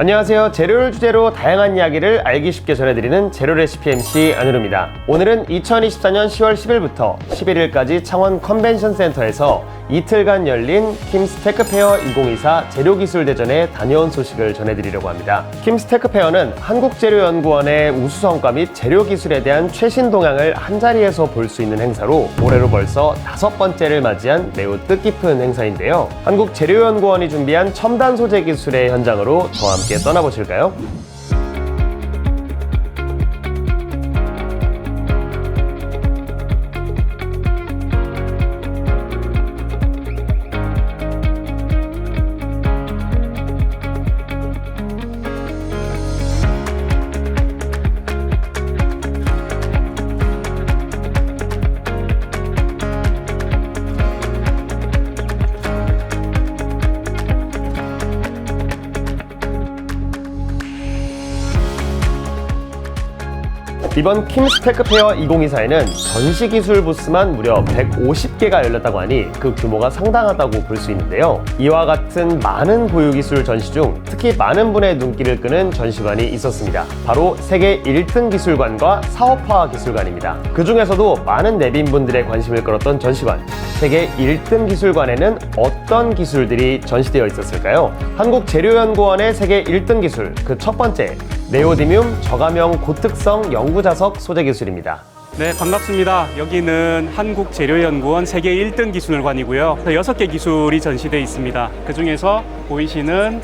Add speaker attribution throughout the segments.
Speaker 1: 안녕하세요. 재료를 주제로 다양한 이야기를 알기 쉽게 전해드리는 재료레시피 MC 안으로입니다. 오늘은 2024년 10월 10일부터 11일까지 창원 컨벤션센터에서 이틀간 열린 킴스 테크페어 2024 재료기술대전에 다녀온 소식을 전해드리려고 합니다. 킴스 테크페어는 한국재료연구원의 우수성과 및 재료기술에 대한 최신 동향을 한자리에서 볼 수 있는 행사로 올해로 벌써 5번째를 맞이한 매우 뜻깊은 행사인데요. 한국재료연구원이 준비한 첨단 소재 기술의 현장으로 저와 함께 떠나보실까요? 이번 킴스 테크페어 2024에는 전시기술 부스만 무려 150개가 열렸다고 하니 그 규모가 상당하다고 볼 수 있는데요. 이와 같은 많은 고유기술 전시 중 특히 많은 분의 눈길을 끄는 전시관이 있었습니다. 바로 세계 1등 기술관과 사업화 기술관입니다. 그 중에서도 많은 내빈분들의 관심을 끌었던 전시관, 세계 1등 기술관에는 어떤 기술들이 전시되어 있었을까요? 한국재료연구원의 세계 1등 기술, 그 첫 번째, 네오디뮴 저감형 고특성 영구자석 소재 기술입니다.
Speaker 2: 네, 반갑습니다. 여기는 한국재료연구원 세계 1등 기술관이고요. 6개 기술이 전시되어 있습니다. 그 중에서 보이시는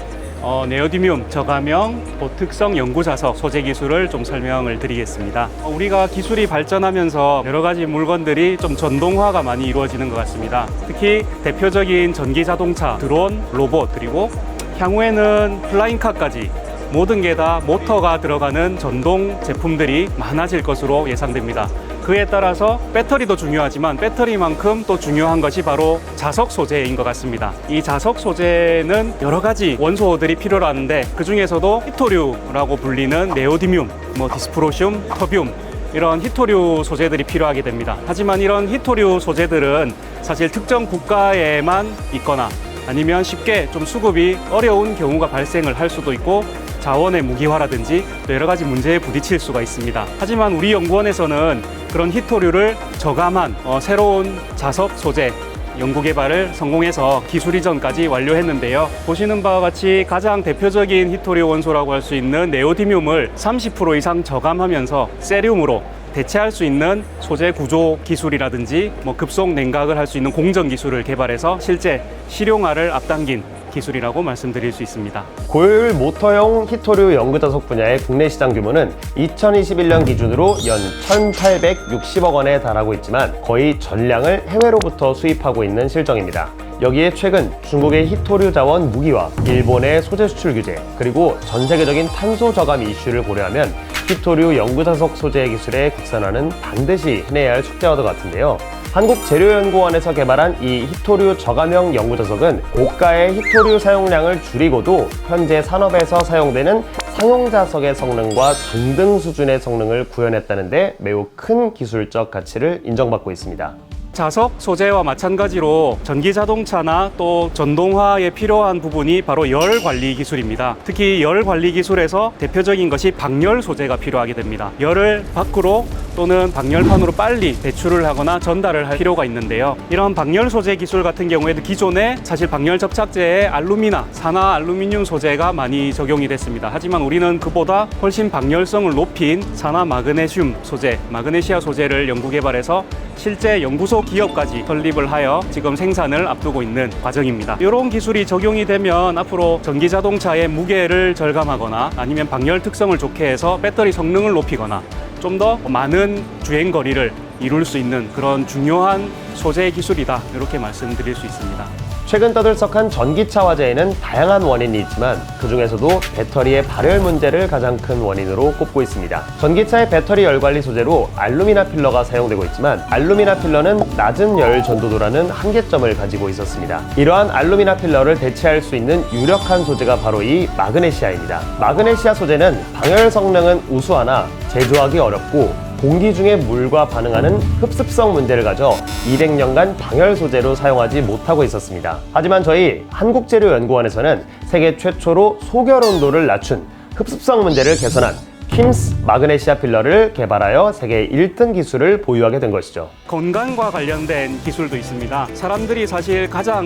Speaker 2: 네오디뮴 저감형 고특성 영구자석 소재 기술을 좀 설명을 드리겠습니다. 우리가 기술이 발전하면서 여러 가지 물건들이 좀 전동화가 많이 이루어지는 것 같습니다. 특히 대표적인 전기자동차, 드론, 로봇, 그리고 향후에는 플라잉카까지 모든 게 다 모터가 들어가는 전동 제품들이 많아질 것으로 예상됩니다. 그에 따라서 배터리도 중요하지만 배터리만큼 또 중요한 것이 바로 자석 소재인 것 같습니다. 이 자석 소재는 여러 가지 원소들이 필요로 하는데 그 중에서도 히토류라고 불리는 네오디뮴, 디스프로슘, 터뷴 이런 히토류 소재들이 필요하게 됩니다. 하지만 이런 히토류 소재들은 사실 특정 국가에만 있거나 아니면 쉽게 좀 수급이 어려운 경우가 발생을 할 수도 있고 자원의 무기화라든지 또 여러 가지 문제에 부딪힐 수가 있습니다. 하지만 우리 연구원에서는 그런 히토류를 저감한 새로운 자석 소재 연구 개발을 성공해서 기술 이전까지 완료했는데요. 보시는 바와 같이 가장 대표적인 히토류 원소라고 할 수 있는 네오디뮴을 30% 이상 저감하면서 세륨으로 대체할 수 있는 소재 구조 기술이라든지 급속 냉각을 할 수 있는 공정 기술을 개발해서 실제 실용화를 앞당긴 기술이라고 말씀드릴 수 있습니다.
Speaker 1: 고효율 모터용 히토류 영구자석 분야의 국내 시장 규모는 2021년 기준으로 연 1,860억 원에 달하고 있지만 거의 전량을 해외로부터 수입하고 있는 실정입니다. 여기에 최근 중국의 히토류 자원 무기화, 일본의 소재 수출 규제, 그리고 전 세계적인 탄소 저감 이슈를 고려하면 히토류 영구자석 소재 기술의 국산화는 반드시 해내야 할 숙제와 같은데요. 한국재료연구원에서 개발한 이 히토류 저감형 영구자석은 고가의 히토류 사용량을 줄이고도 현재 산업에서 사용되는 상용자석의 성능과 동등 수준의 성능을 구현했다는 데 매우 큰 기술적 가치를 인정받고 있습니다.
Speaker 2: 자석 소재와 마찬가지로 전기자동차나 또 전동화에 필요한 부분이 바로 열 관리 기술입니다. 특히 열 관리 기술에서 대표적인 것이 방열 소재가 필요하게 됩니다. 열을 밖으로 또는 방열판으로 빨리 배출을 하거나 전달을 할 필요가 있는데요. 이런 방열 소재 기술 같은 경우에도 기존에 사실 방열 접착제에 알루미나, 산화 알루미늄 소재가 많이 적용이 됐습니다. 하지만 우리는 그보다 훨씬 방열성을 높인 산화 마그네슘 소재, 마그네시아 소재를 연구 개발해서 실제 연구소 기업까지 설립을 하여 지금 생산을 앞두고 있는 과정입니다. 이런 기술이 적용이 되면 앞으로 전기자동차의 무게를 절감하거나 아니면 방열 특성을 좋게 해서 배터리 성능을 높이거나 좀 더 많은 주행 거리를 이룰 수 있는 그런 중요한 소재 기술이다, 이렇게 말씀드릴 수 있습니다.
Speaker 1: 최근 떠들썩한 전기차 화재에는 다양한 원인이 있지만 그 중에서도 배터리의 발열 문제를 가장 큰 원인으로 꼽고 있습니다. 전기차의 배터리 열 관리 소재로 알루미나 필러가 사용되고 있지만 알루미나 필러는 낮은 열 전도도라는 한계점을 가지고 있었습니다. 이러한 알루미나 필러를 대체할 수 있는 유력한 소재가 바로 이 마그네시아입니다. 마그네시아 소재는 방열 성능은 우수하나 제조하기 어렵고 공기 중의 물과 반응하는 흡습성 문제를 가져 200년간 방열 소재로 사용하지 못하고 있었습니다. 하지만 저희 한국재료연구원에서는 세계 최초로 소결 온도를 낮춘 흡습성 문제를 개선한 킴스 마그네시아 필러를 개발하여 세계 1등 기술을 보유하게 된 것이죠.
Speaker 2: 건강과 관련된 기술도 있습니다. 사람들이 사실 가장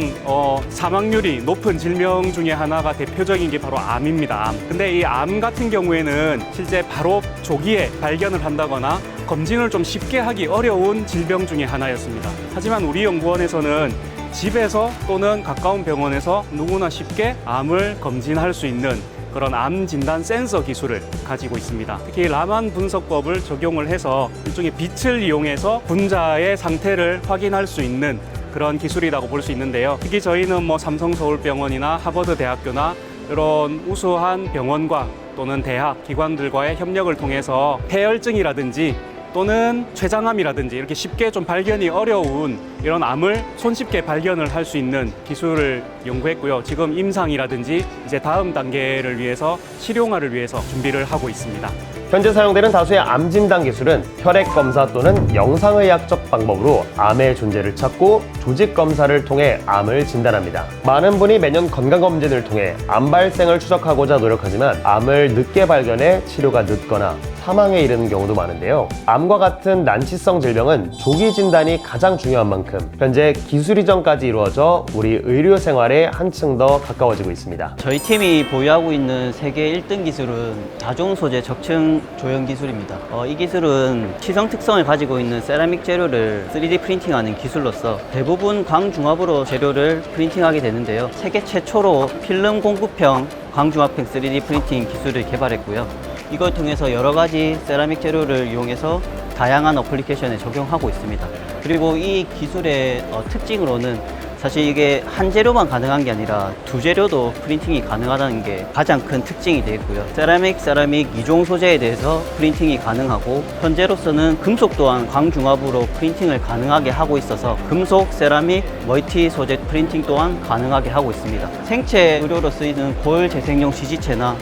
Speaker 2: 사망률이 높은 질병 중에 하나가 대표적인 게 바로 암입니다. 근데 이 암 같은 경우에는 실제 바로 조기에 발견을 한다거나 검진을 좀 쉽게 하기 어려운 질병 중에 하나였습니다. 하지만 우리 연구원에서는 집에서 또는 가까운 병원에서 누구나 쉽게 암을 검진할 수 있는 그런 암 진단 센서 기술을 가지고 있습니다. 특히 라만 분석법을 적용을 해서 일종의 빛을 이용해서 분자의 상태를 확인할 수 있는 그런 기술이라고 볼 수 있는데요. 특히 저희는 삼성서울병원이나 하버드대학교나 이런 우수한 병원과 또는 대학, 기관들과의 협력을 통해서 폐혈증이라든지 또는 췌장암이라든지 이렇게 쉽게 좀 발견이 어려운 이런 암을 손쉽게 발견을 할 수 있는 기술을 연구했고요. 지금 임상이라든지 이제 다음 단계를 위해서 실용화를 위해서 준비를 하고 있습니다.
Speaker 1: 현재 사용되는 다수의 암 진단 기술은 혈액 검사 또는 영상의학적 방법으로 암의 존재를 찾고 조직 검사를 통해 암을 진단합니다. 많은 분이 매년 건강검진을 통해 암 발생을 추적하고자 노력하지만 암을 늦게 발견해 치료가 늦거나 사망에 이르는 경우도 많은데요. 암과 같은 난치성 질병은 조기 진단이 가장 중요한 만큼 현재 기술 이전까지 이루어져 우리 의료 생활에 한층 더 가까워지고 있습니다.
Speaker 3: 저희 팀이 보유하고 있는 세계 1등 기술은 다중 소재 적층 조형 기술입니다. 이 기술은 시성 특성을 가지고 있는 세라믹 재료를 3D 프린팅하는 기술로서 대부분 광중압으로 재료를 프린팅하게 되는데요. 세계 최초로 필름 공급형 광중압형 3D 프린팅 기술을 개발했고요. 이걸 통해서 여러 가지 세라믹 재료를 이용해서 다양한 어플리케이션에 적용하고 있습니다. 그리고 이 기술의 특징으로는 사실 이게 한 재료만 가능한 게 아니라 두 재료도 프린팅이 가능하다는 게 가장 큰 특징이 되겠고요. 세라믹 2종 소재에 대해서 프린팅이 가능하고 현재로서는 금속 또한 광중압으로 프린팅을 가능하게 하고 있어서 금속, 세라믹, 멀티 소재 프린팅 또한 가능하게 하고 있습니다. 생체 의료로 쓰이는 골 재생용 CG체나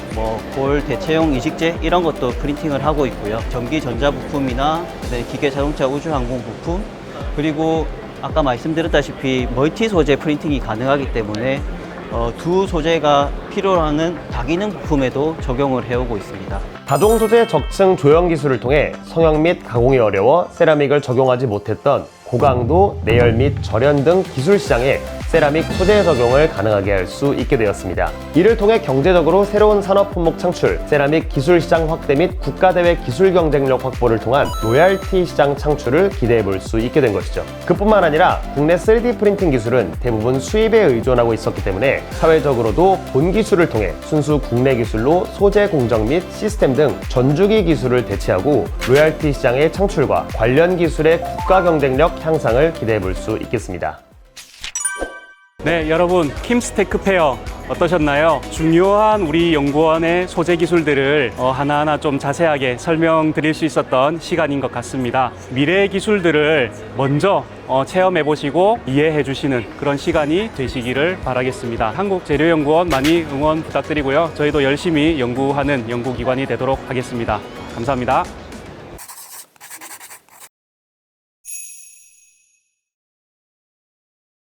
Speaker 3: 골 대체용 이식제 이런 것도 프린팅을 하고 있고요. 전기 전자 부품이나 기계 자동차 우주항공 부품 그리고 아까 말씀드렸다시피 멀티 소재 프린팅이 가능하기 때문에 두 소재가 필요로 하는 다기능 부품에도 적용을 해오고 있습니다.
Speaker 1: 다종 소재 적층 조형 기술을 통해 성형 및 가공이 어려워 세라믹을 적용하지 못했던 고강도, 내열 및 절연 등 기술 시장에 세라믹 소재 적용을 가능하게 할 수 있게 되었습니다. 이를 통해 경제적으로 새로운 산업 품목 창출, 세라믹 기술 시장 확대 및 국가대회 기술 경쟁력 확보를 통한 로얄티 시장 창출을 기대해 볼 수 있게 된 것이죠. 그뿐만 아니라 국내 3D 프린팅 기술은 대부분 수입에 의존하고 있었기 때문에 사회적으로도 본 기술을 통해 순수 국내 기술로 소재 공정 및 시스템 등 전주기 기술을 대체하고 로얄티 시장의 창출과 관련 기술의 국가 경쟁력 향상을 기대해 볼 수 있겠습니다.
Speaker 2: 네, 여러분 킴스테크 페어 어떠셨나요? 중요한 우리 연구원의 소재 기술들을 하나하나 좀 자세하게 설명드릴 수 있었던 시간인 것 같습니다. 미래의 기술들을 먼저 체험해 보시고 이해해 주시는 그런 시간이 되시기를 바라겠습니다. 한국재료연구원 많이 응원 부탁드리고요. 저희도 열심히 연구하는 연구기관이 되도록 하겠습니다. 감사합니다.